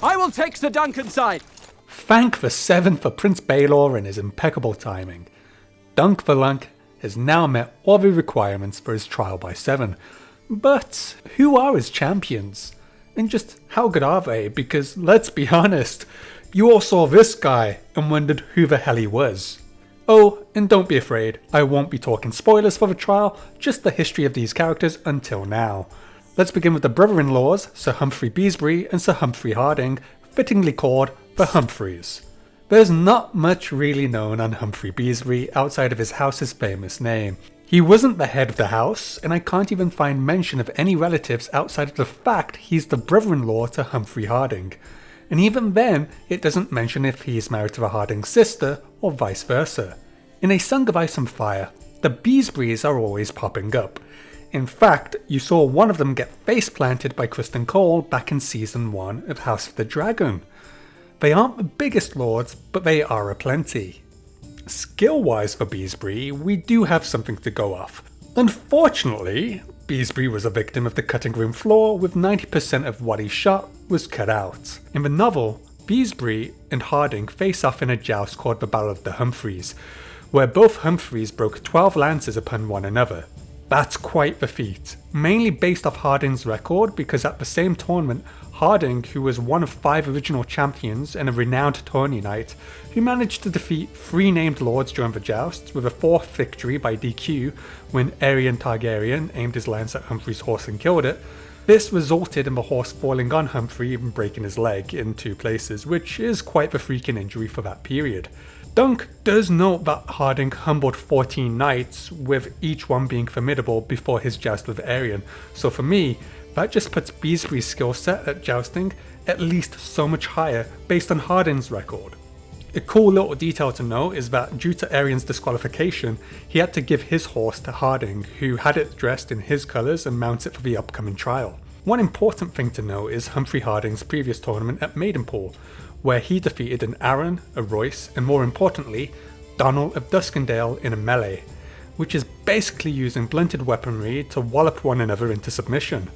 I will take Sir Duncan's side. Thank the 7 for Prince Baelor and his impeccable timing. Dunk the Lunk has now met all the requirements for his trial by 7. But who are his champions? And just how good are they? Because let's be honest, you all saw this guy and wondered who the hell he was. Oh, and don't be afraid, I won't be talking spoilers for the trial, just the history of these characters until now. Let's begin with the brother-in-laws, Sir Humphrey Beesbury and Sir Humphrey Hardyng, fittingly called the Humphreys. There's not much really known on Humphrey Beesbury outside of his house's famous name. He wasn't the head of the house, and I can't even find mention of any relatives outside of the fact he's the brother-in-law to Humphrey Hardyng. And even then, it doesn't mention if he's married to the Harding's sister or vice versa. In A Song of Ice and Fire, the Beesburys are always popping up. In fact, you saw one of them get face planted by Criston Cole back in Season 1 of House of the Dragon. They aren't the biggest lords, but they are aplenty. Skill-wise for Beesbury, we do have something to go off. Unfortunately, Beesbury was a victim of the cutting room floor, with 90% of what he shot was cut out. In the novel, Beesbury and Hardyng face off in a joust called the Battle of the Humphreys, where both Humphreys broke 12 lances upon one another. That's quite the feat, mainly based off Harding's record because at the same tournament, Hardyng, who was one of 5 original champions and a renowned tourney knight, who managed to defeat 3 named lords during the jousts, with a 4th victory by DQ when Raymun Targaryen aimed his lance at Humphrey's horse and killed it. This resulted in the horse falling on Humphrey and breaking his leg in 2 places, which is quite the freaking injury for that period. Dunk does note that Hardyng humbled 14 knights, with each one being formidable before his joust with Raymun, so for me, that just puts Beesbury's skill set at jousting at least so much higher based on Harding's record. A cool little detail to note is that due to Raymun's disqualification, he had to give his horse to Hardyng, who had it dressed in his colours and mount it for the upcoming trial. One important thing to note is Humphrey Harding's previous tournament at Maidenpool, where he defeated an Arryn, a Royce, and more importantly, Donald of Duskendale in a melee, which is basically using blunted weaponry to wallop one another into submission.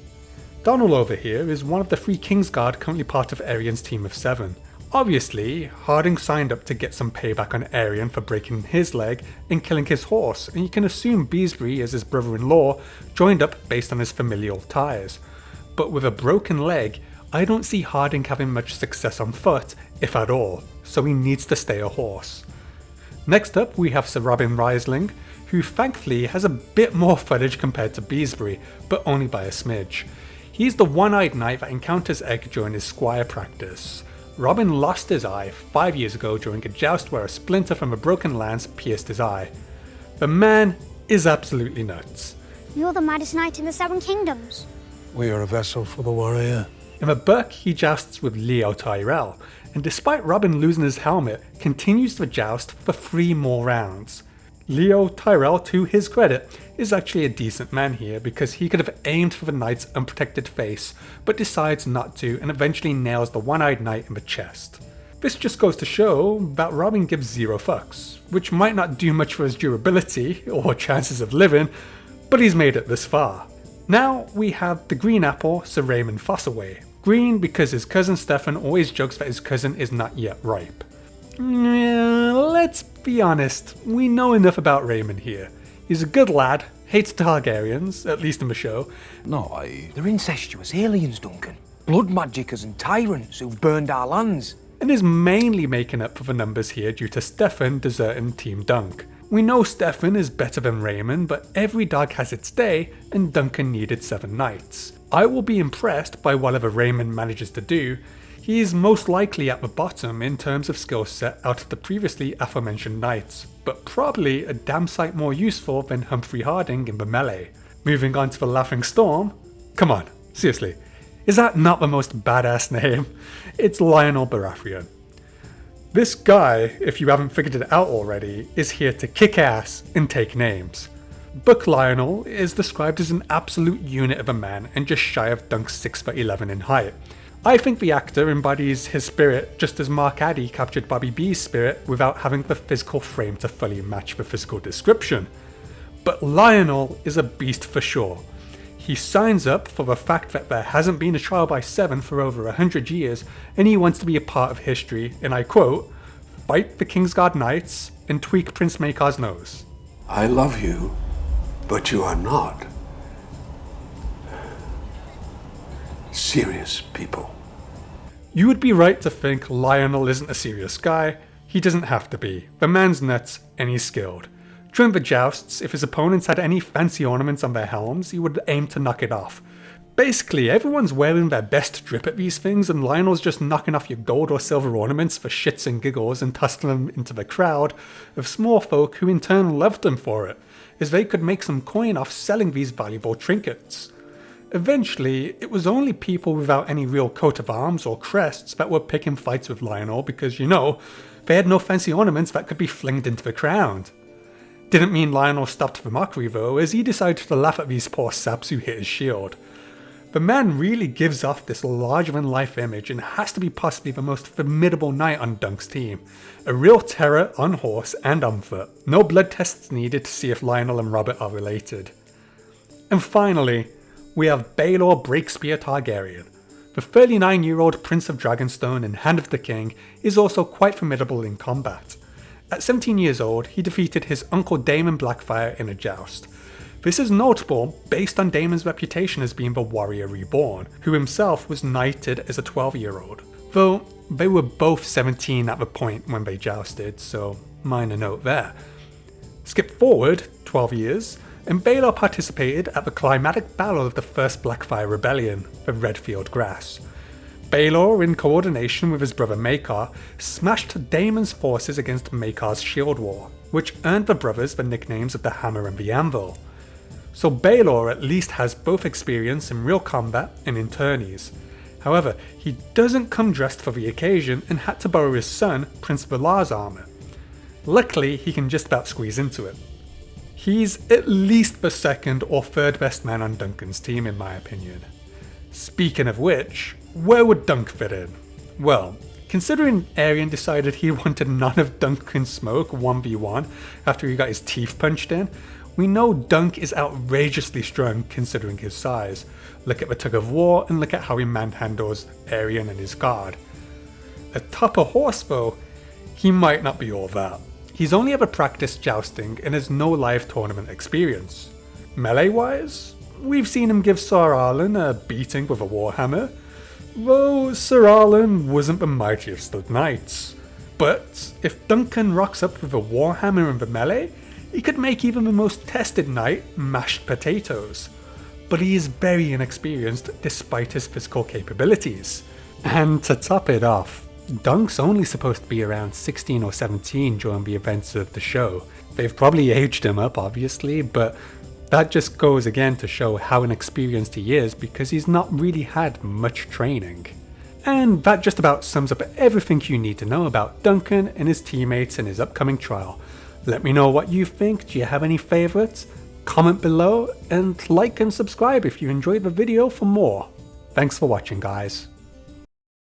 Donald over here is one of the 3 Kingsguard currently part of Raymun's team of 7. Obviously, Hardyng signed up to get some payback on Raymun for breaking his leg and killing his horse, and you can assume Beesbury, as his brother-in-law, joined up based on his familial ties. But with a broken leg, I don't see Hardyng having much success on foot, if at all, so he needs to stay a horse. Next up we have Sir Robyn Rhysling, who thankfully has a bit more footage compared to Beesbury, but only by a smidge. He's the one-eyed knight that encounters Egg during his squire practice. Robyn lost his eye 5 years ago during a joust where a splinter from a broken lance pierced his eye. The man is absolutely nuts. You're the maddest knight in the 7 kingdoms. We are a vessel for the warrior. In the book, he jousts with Lyonel Tyrell, and despite Robyn losing his helmet, continues the joust for 3 more rounds. Lyonel Tyrell, to his credit, is actually a decent man here because he could have aimed for the knight's unprotected face, but decides not to and eventually nails the one-eyed knight in the chest. This just goes to show that Robyn gives 0 fucks, which might not do much for his durability or chances of living, but he's made it this far. Now we have the green apple, Sir Raymun Fossoway. Green because his cousin Stefan always jokes that his cousin is not yet ripe. Let's be honest, we know enough about Raymun here. He's a good lad, hates Targaryens, at least in the show. No, they're incestuous aliens, Duncan. Blood magicers and tyrants who've burned our lands. And is mainly making up for the numbers here due to Stefan deserting Team Dunk. We know Stefan is better than Raymun, but every dog has its day, and Duncan needed 7 knights. I will be impressed by whatever Raymun manages to do. He is most likely at the bottom in terms of skill set out of the previously aforementioned knights, but probably a damn sight more useful than Humphrey Hardyng in the melee. Moving on to the Laughing Storm. Come on, seriously, is that not the most badass name? It's Lyonel Baratheon. This guy, if you haven't figured it out already, is here to kick ass and take names. Book Lyonel is described as an absolute unit of a man and just shy of Dunk's 6'11" in height. I think the actor embodies his spirit just as Mark Addy captured Bobby B's spirit without having the physical frame to fully match the physical description. But Lyonel is a beast for sure. He signs up for the fact that there hasn't been a trial by 7 for over 100 years, and he wants to be a part of history, and I quote, "fight the Kingsguard Knights and tweak Prince Maekar's nose." I love you, but you are not serious people. You would be right to think Lyonel isn't a serious guy. He doesn't have to be. The man's nuts and he's skilled. During the jousts, if his opponents had any fancy ornaments on their helms, he would aim to knock it off. Basically, everyone's wearing their best drip at these things, and Lyonel's just knocking off your gold or silver ornaments for shits and giggles and tossing them into the crowd of small folk who in turn loved him for it, as they could make some coin off selling these valuable trinkets. Eventually, it was only people without any real coat of arms or crests that were picking fights with Lyonel because, you know, they had no fancy ornaments that could be flinged into the crowd. Didn't mean Lyonel stopped the mockery though, as he decided to laugh at these poor saps who hit his shield. The man really gives off this larger-than-life image and has to be possibly the most formidable knight on Dunk's team. A real terror on horse and on foot. No blood tests needed to see if Lyonel and Robert are related. And finally, we have Baelor Breakspear Targaryen. The 39-year-old Prince of Dragonstone and Hand of the King is also quite formidable in combat. At 17 years old, he defeated his uncle Daemon Blackfyre in a joust. This is notable based on Daemon's reputation as being the warrior reborn, who himself was knighted as a 12-year-old. Though they were both 17 at the point when they jousted, so minor note there. Skip forward 12 years, and Baelor participated at the climatic battle of the First Blackfyre Rebellion, the Redfield Grass. Baelor, in coordination with his brother Maekar, smashed Daemon's forces against Maekar's shield wall, which earned the brothers the nicknames of the Hammer and the Anvil. So Baelor at least has both experience in real combat and in tourneys. However, he doesn't come dressed for the occasion and had to borrow his son, Prince Valar's armour. Luckily, he can just about squeeze into it. He's at least the second or third best man on Duncan's team in my opinion. Speaking of which, where would Dunk fit in? Well, considering Aerion decided he wanted none of Duncan's smoke 1v1 after he got his teeth punched in, we know Dunk is outrageously strong considering his size. Look at the tug of war and look at how he manhandles Aerion and his guard. Atop a horse though, he might not be all that. He's only ever practiced jousting and has no live tournament experience. Melee wise, we've seen him give Sir Arlen a beating with a warhammer, though Sir Arlen wasn't the mightiest of knights. But if Duncan rocks up with a warhammer and the melee, he could make even the most tested knight mashed potatoes. But he is very inexperienced despite his physical capabilities. And to top it off, Dunk's only supposed to be around 16 or 17 during the events of the show. They've probably aged him up obviously, but that just goes again to show how inexperienced he is because he's not really had much training. And that just about sums up everything you need to know about Duncan and his teammates in his upcoming trial. Let me know what you think. Do you have any favourites? Comment below and like and subscribe if you enjoyed the video for more. Thanks for watching guys.